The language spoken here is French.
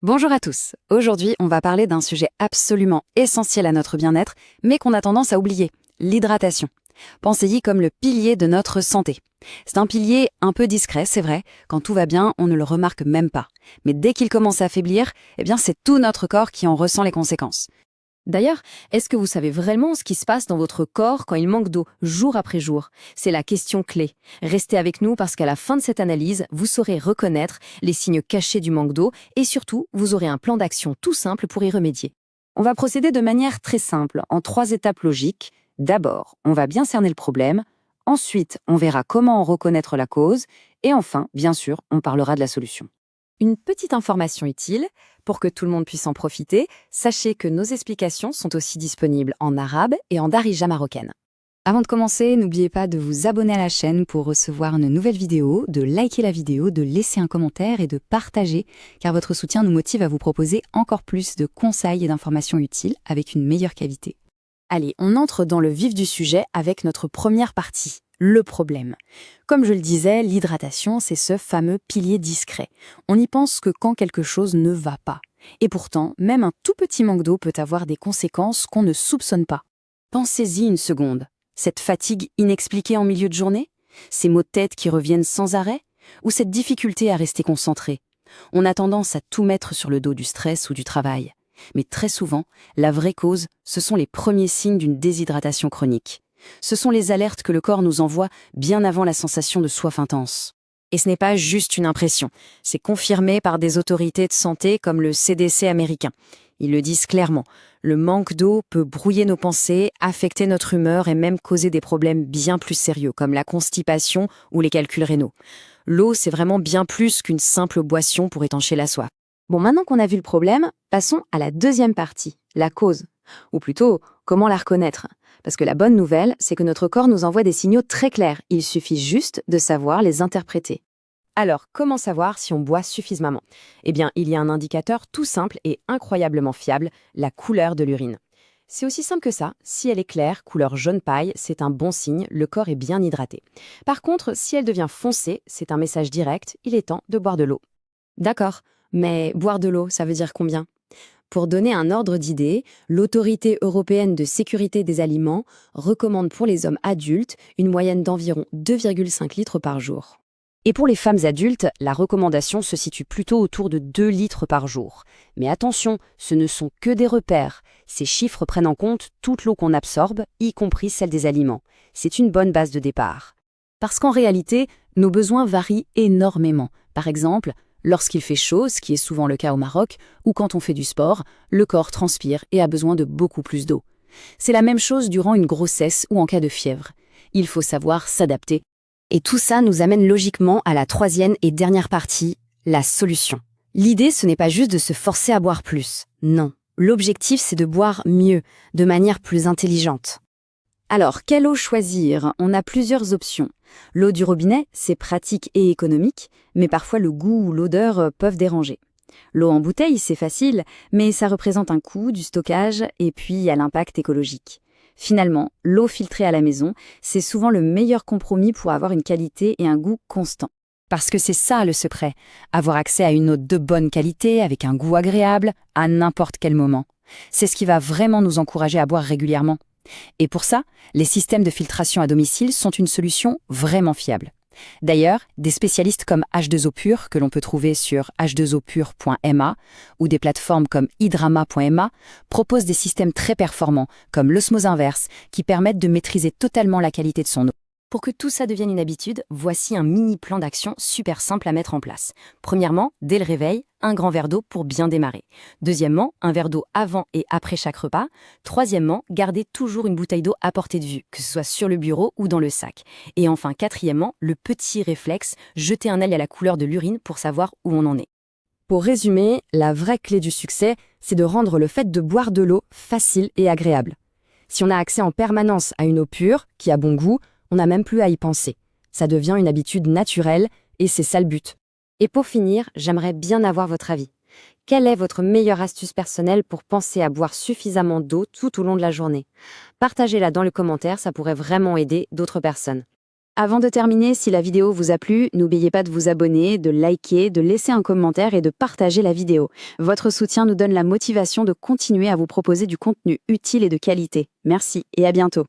Bonjour à tous. Aujourd'hui, on va parler d'un sujet absolument essentiel à notre bien-être, mais qu'on a tendance à oublier, l'hydratation. Pensez-y comme le pilier de notre santé. C'est un pilier un peu discret, c'est vrai. Quand tout va bien, on ne le remarque même pas. Mais dès qu'il commence à affaiblir, c'est tout notre corps qui en ressent les conséquences. D'ailleurs, est-ce que vous savez vraiment ce qui se passe dans votre corps quand il manque d'eau jour après jour? C'est la question clé. Restez avec nous parce qu'à la fin de cette analyse, vous saurez reconnaître les signes cachés du manque d'eau et surtout, vous aurez un plan d'action tout simple pour y remédier. On va procéder de manière très simple, en 3 étapes logiques. D'abord, on va bien cerner le problème. Ensuite, on verra comment en reconnaître la cause. Et enfin, bien sûr, on parlera de la solution. Une petite information utile, pour que tout le monde puisse en profiter, sachez que nos explications sont aussi disponibles en arabe et en darija marocaine. Avant de commencer, n'oubliez pas de vous abonner à la chaîne pour recevoir une nouvelle vidéo, de liker la vidéo, de laisser un commentaire et de partager, car votre soutien nous motive à vous proposer encore plus de conseils et d'informations utiles avec une meilleure qualité. Allez, on entre dans le vif du sujet avec notre première partie, le problème. Comme je le disais, l'hydratation, c'est ce fameux pilier discret. On n'y pense que quand quelque chose ne va pas. Et pourtant, même un tout petit manque d'eau peut avoir des conséquences qu'on ne soupçonne pas. Pensez-y une seconde. Cette fatigue inexpliquée en milieu de journée? Ces maux de tête qui reviennent sans arrêt? Ou cette difficulté à rester concentré? On a tendance à tout mettre sur le dos du stress ou du travail. Mais très souvent, la vraie cause, ce sont les premiers signes d'une déshydratation chronique. Ce sont les alertes que le corps nous envoie bien avant la sensation de soif intense. Et ce n'est pas juste une impression, c'est confirmé par des autorités de santé comme le CDC américain. Ils le disent clairement, le manque d'eau peut brouiller nos pensées, affecter notre humeur et même causer des problèmes bien plus sérieux comme la constipation ou les calculs rénaux. L'eau, c'est vraiment bien plus qu'une simple boisson pour étancher la soif. Bon, maintenant qu'on a vu le problème, passons à la deuxième partie, la cause. Ou plutôt, comment la reconnaître? Parce que la bonne nouvelle, c'est que notre corps nous envoie des signaux très clairs. Il suffit juste de savoir les interpréter. Alors, comment savoir si on boit suffisamment? Il y a un indicateur tout simple et incroyablement fiable, la couleur de l'urine. C'est aussi simple que ça, si elle est claire, couleur jaune paille, c'est un bon signe, le corps est bien hydraté. Par contre, si elle devient foncée, c'est un message direct, il est temps de boire de l'eau. D'accord, mais boire de l'eau, ça veut dire combien? Pour donner un ordre d'idée, l'Autorité européenne de sécurité des aliments recommande pour les hommes adultes une moyenne d'environ 2,5 litres par jour. Et pour les femmes adultes, la recommandation se situe plutôt autour de 2 litres par jour. Mais attention, ce ne sont que des repères. Ces chiffres prennent en compte toute l'eau qu'on absorbe, y compris celle des aliments. C'est une bonne base de départ. Parce qu'en réalité, nos besoins varient énormément. Par exemple, lorsqu'il fait chaud, ce qui est souvent le cas au Maroc, ou quand on fait du sport, le corps transpire et a besoin de beaucoup plus d'eau. C'est la même chose durant une grossesse ou en cas de fièvre. Il faut savoir s'adapter. Et tout ça nous amène logiquement à la troisième et dernière partie, la solution. L'idée, ce n'est pas juste de se forcer à boire plus. Non. L'objectif, c'est de boire mieux, de manière plus intelligente. Alors, quelle eau choisir? On a plusieurs options. L'eau du robinet, c'est pratique et économique, mais parfois le goût ou l'odeur peuvent déranger. L'eau en bouteille, c'est facile, mais ça représente un coût, du stockage et puis il y a l'impact écologique. Finalement, l'eau filtrée à la maison, c'est souvent le meilleur compromis pour avoir une qualité et un goût constant. Parce que c'est ça le secret, avoir accès à une eau de bonne qualité, avec un goût agréable, à n'importe quel moment. C'est ce qui va vraiment nous encourager à boire régulièrement. Et pour ça, les systèmes de filtration à domicile sont une solution vraiment fiable. D'ailleurs, des spécialistes comme H2O Pur, que l'on peut trouver sur h2opur.ma, ou des plateformes comme hydrama.ma, proposent des systèmes très performants, comme l'osmose inverse, qui permettent de maîtriser totalement la qualité de son eau. Pour que tout ça devienne une habitude, voici un mini plan d'action super simple à mettre en place. Premièrement, dès le réveil, un grand verre d'eau pour bien démarrer. Deuxièmement, un verre d'eau avant et après chaque repas. Troisièmement, gardez toujours une bouteille d'eau à portée de vue, que ce soit sur le bureau ou dans le sac. Et enfin, quatrièmement, le petit réflexe, jeter un œil à la couleur de l'urine pour savoir où on en est. Pour résumer, la vraie clé du succès, c'est de rendre le fait de boire de l'eau facile et agréable. Si on a accès en permanence à une eau pure, qui a bon goût, on n'a même plus à y penser. Ça devient une habitude naturelle et c'est ça le but. Et pour finir, j'aimerais bien avoir votre avis. Quelle est votre meilleure astuce personnelle pour penser à boire suffisamment d'eau tout au long de la journée? Partagez-la dans le commentaire, ça pourrait vraiment aider d'autres personnes. Avant de terminer, si la vidéo vous a plu, n'oubliez pas de vous abonner, de liker, de laisser un commentaire et de partager la vidéo. Votre soutien nous donne la motivation de continuer à vous proposer du contenu utile et de qualité. Merci et à bientôt.